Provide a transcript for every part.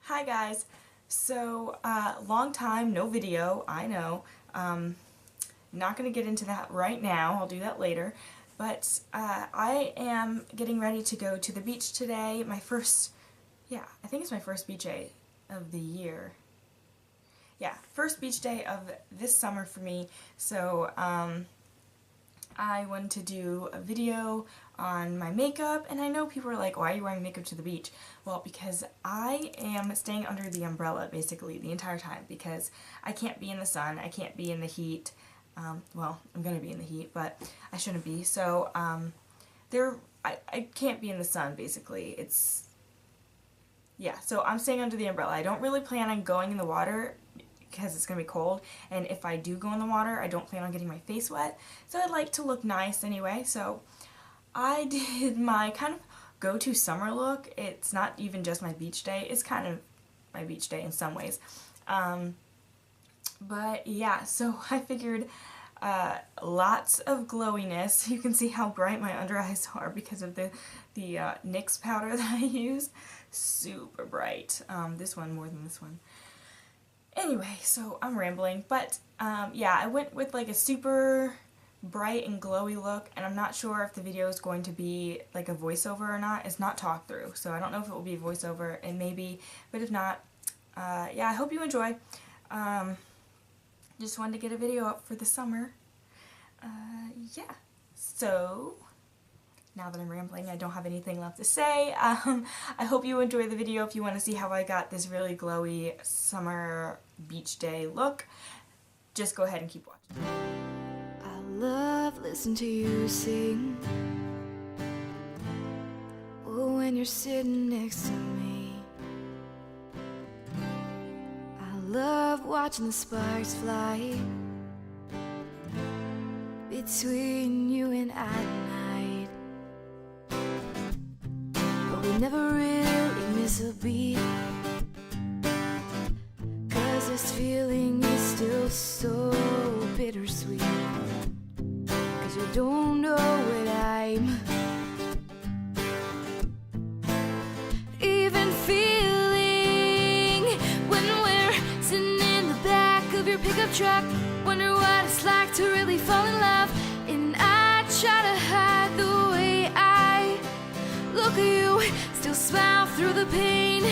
Hi guys. So, long time, no video, I know. Not going to get into that right now, I'll do that later. But I am getting ready to go to the beach today. I think it's my first beach day of the year. Yeah, first beach day of this summer for me. So, I wanted to do a video on my makeup, and I know people are like, why are you wearing makeup to the beach? Well, because I am staying under the umbrella basically the entire time because I can't be in the sun, I can't be in the heat. Well, I'm going to be in the heat, but I shouldn't be. So, I can't be in the sun basically. So I'm staying under the umbrella. I don't really plan on going in the water because it's going to be cold, and if I do go in the water, I don't plan on getting my face wet, so I'd like to look nice anyway. So I did my kind of go-to summer look. It's not even just my beach day, it's kind of my beach day in some ways. But yeah, so I figured lots of glowiness. You can see how bright my under eyes are because of the NYX powder that I used. Super bright. This one more than this one. Anyway, so I'm rambling, but yeah, I went with like a super bright and glowy look, and I'm not sure if the video is going to be like a voiceover or not. It's not talk through, so I don't know if it will be a voiceover, and maybe, but if not, yeah, I hope you enjoy. Just wanted to get a video up for the summer. Yeah, so now that I'm rambling, I don't have anything left to say. I hope you enjoy the video. If you want to see how I got this really glowy summer beach day look, just go ahead and keep watching. I love listening to you sing. Oh, when you're sitting next to me. I love watching the sparks fly between you and I tonight. But we never really miss a beat, 'cause this feeling is still so bittersweet. 'Cause you don't know what I'm even feeling when we're sitting in the back of your pickup truck. Wonder what it's like to really fall in love. And I try to hide the way I look at you, still smile through the pain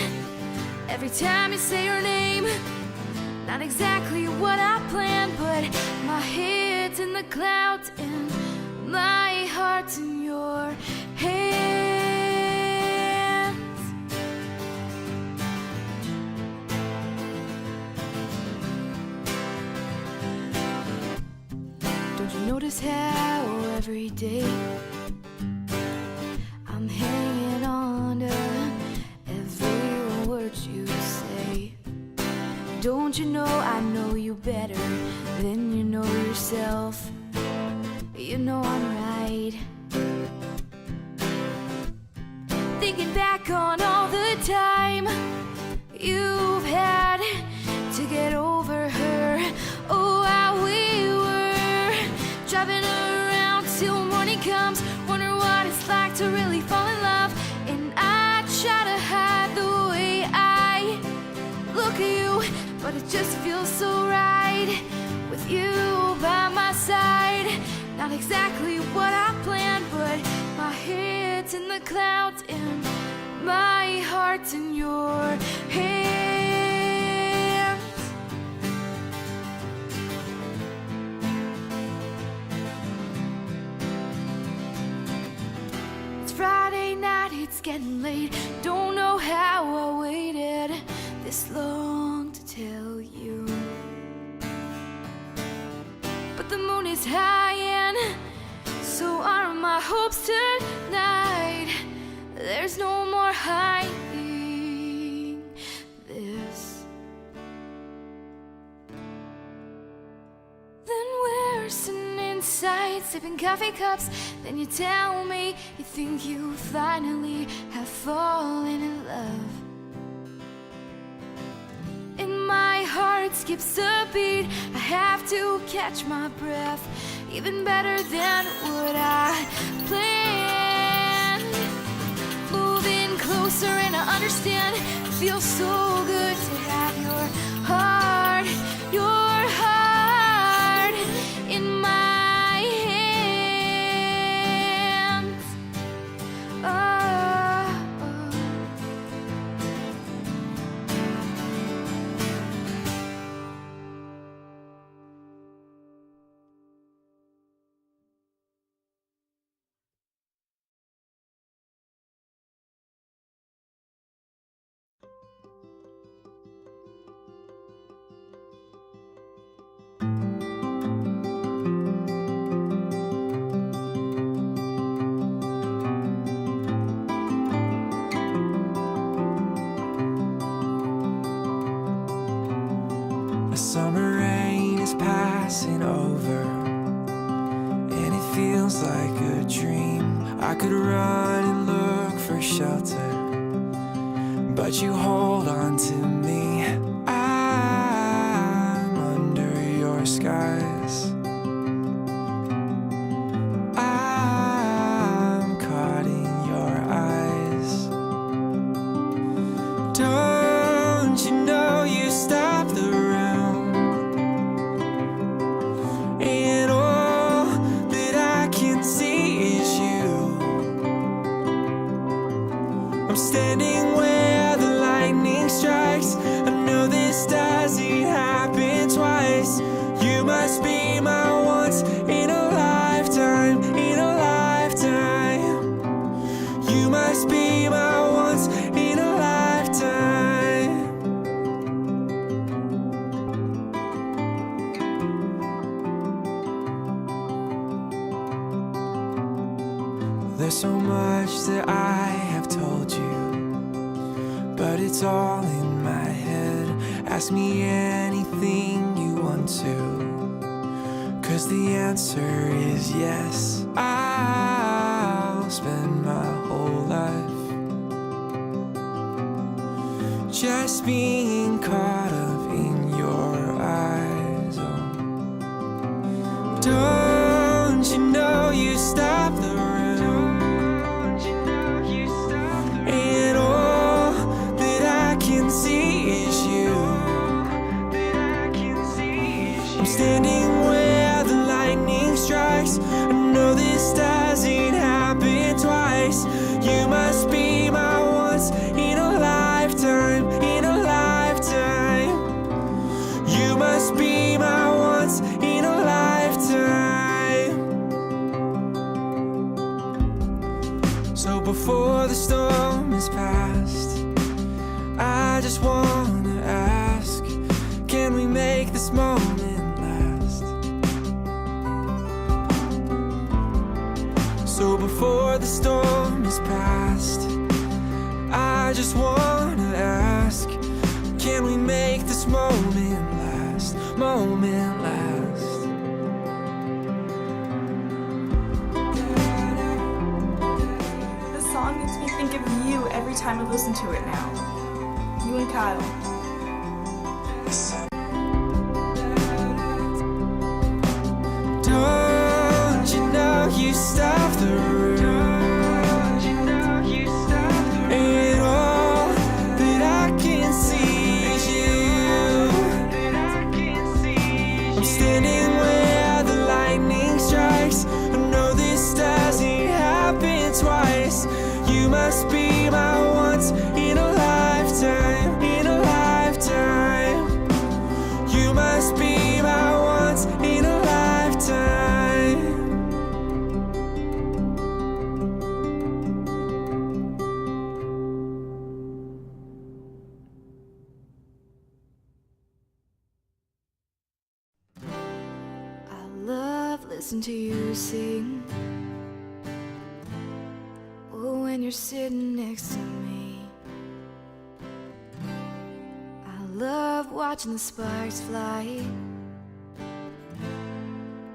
every time you say your name. Not exactly what I planned, but my head's in the clouds and my heart's in your hands. Don't you notice how every day I'm hanging on to every word you say? Don't you know I know you better than you know yourself? You know I'm right. Thinking back on all the time you've had to get over her. Oh, how we were driving around till morning comes. Wonder what it's like to really fall in love. And I try to hide the way I look at you, but it just feels so right with you by my side. Not exactly what I planned, but my head's in the clouds and my heart's in your hands. It's Friday night, it's getting late. Don't know how I waited this long to tell you, but the moon is high and so are my hopes tonight. There's no more hiding this. Then we're sitting inside sipping coffee cups. Then you tell me you think you finally have fallen in love. My heart skips a beat, I have to catch my breath. Even better than what I planned. Moving closer and I understand. It feels so good. A summer rain is passing over, and it feels like a dream. I could run and look for shelter, but you hold on to me. I'm under your skies. I'm caught in your eyes. Don't you know you stop the room, and all that I can see is you. I'm standing where the lightning strikes. I know this doesn't happen twice. You must be my once in a lifetime, in a lifetime. You must be my once in a lifetime. There's so much that I have told you, but it's all in my head. Ask me anything you want to, 'cause the answer is yes. I'll spend my whole life just being caught up in your eyes. Oh. Don't you know you stop the room, and all that I can see is you. I'm standing where the lightning strikes. I know this doesn't happen twice. You must be my once in a lifetime, in a lifetime. You must be my once in a lifetime. So before the storm is past, I just wanna ask, can we make this moment last? So before the storm is past, I just wanna ask, can we make this moment last? Moment last. This song makes me think of you every time I listen to it now. You and Kyle. Don't you know you stop the room, and all that I can see is you. I'm standing where the lightning strikes. I know this doesn't happen twice. You must be my once in a lifetime, in a lifetime. You must be my once in a lifetime. I love listening to you sing. Oh, when you're sitting next to me. I love watching the sparks fly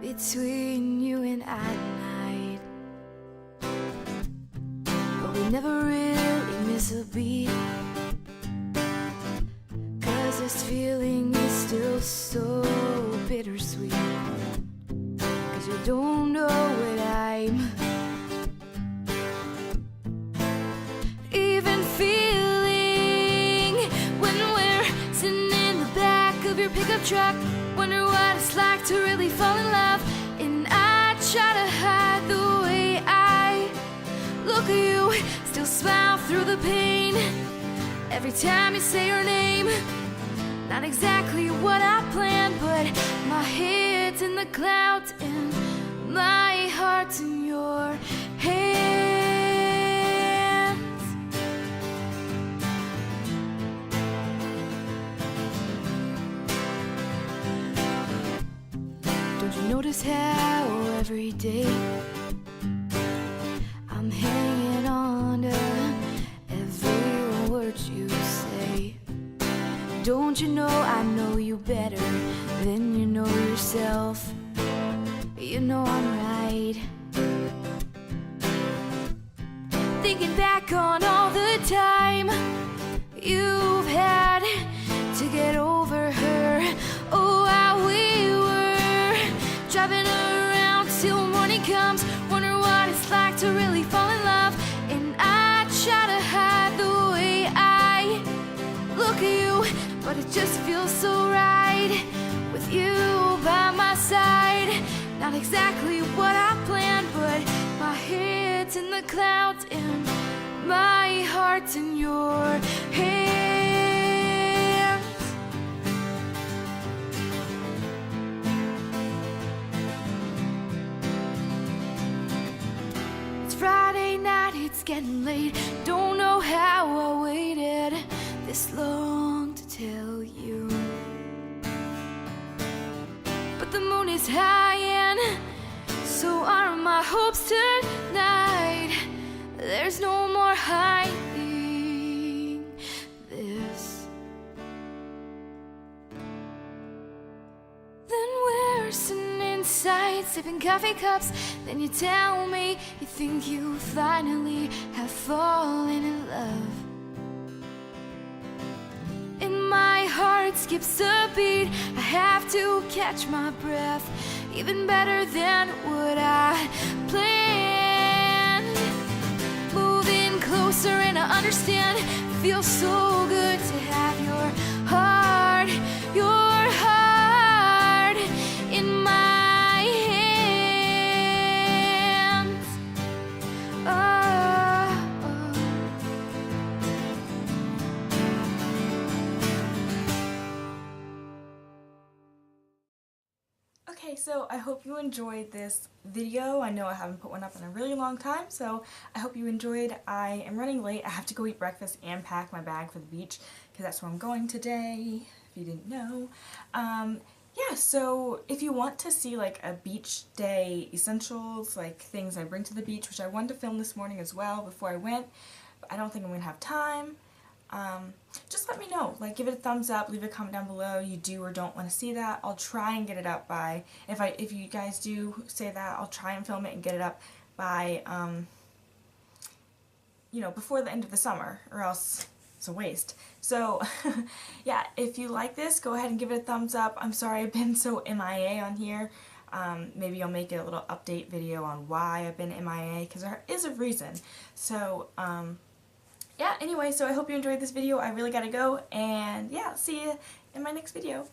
between you and I tonight. But we never really miss a beat, 'cause this feeling is still so bittersweet. 'Cause you don't know what I'm even feeling when we're sitting in the back of your pickup truck. Wonder what it's like to really fall in love. And I try to hide the way I look at you, still smile through the pain every time you say your name. Not exactly what I planned, but my head's in the clouds and my heart's in your hands. Don't you notice how every day I'm hanging on to every word you say? Don't you know I know you better than you know yourself? You know I'm right. Thinking back on all the time you've had to get over her. Oh, how we were driving around till morning comes, wonder what it's like to really fall in love. And I try to hide the way I look at you, but it just feels so right with you by my side. Not exactly what I planned, but my head's in the clouds and my heart's in your hands. It's Friday night, it's getting late. Don't know how I waited this long to tell you, but the moon is high and so are my hopes tonight. There's no more hiding this. Then we're sitting inside sipping coffee cups. Then you tell me you think you finally have fallen in love. And my heart skips a beat. I have to catch my breath. Even better than what I planned. Moving closer and I understand. Feels so good to have your heart in my hands. Oh. Okay, so I hope you enjoyed this video. I know I haven't put one up in a really long time, so I hope you enjoyed. I am running late. I have to go eat breakfast and pack my bag for the beach because that's where I'm going today, if you didn't know. Yeah, so if you want to see like a beach day essentials, like things I bring to the beach, which I wanted to film this morning as well before I went, but I don't think I'm going to have time. Just let me know, like give it a thumbs up, leave a comment down below you do or don't want to see that. I'll try and get it up by, if you guys do say that, I'll try and film it and get it up by, you know, before the end of the summer, or else it's a waste. So yeah, if you like this, go ahead and give it a thumbs up. I'm sorry I've been so MIA on here. Maybe I'll make a little update video on why I've been MIA, because there is a reason. So yeah, anyway, so I hope you enjoyed this video. I really gotta go, and yeah, see you in my next video.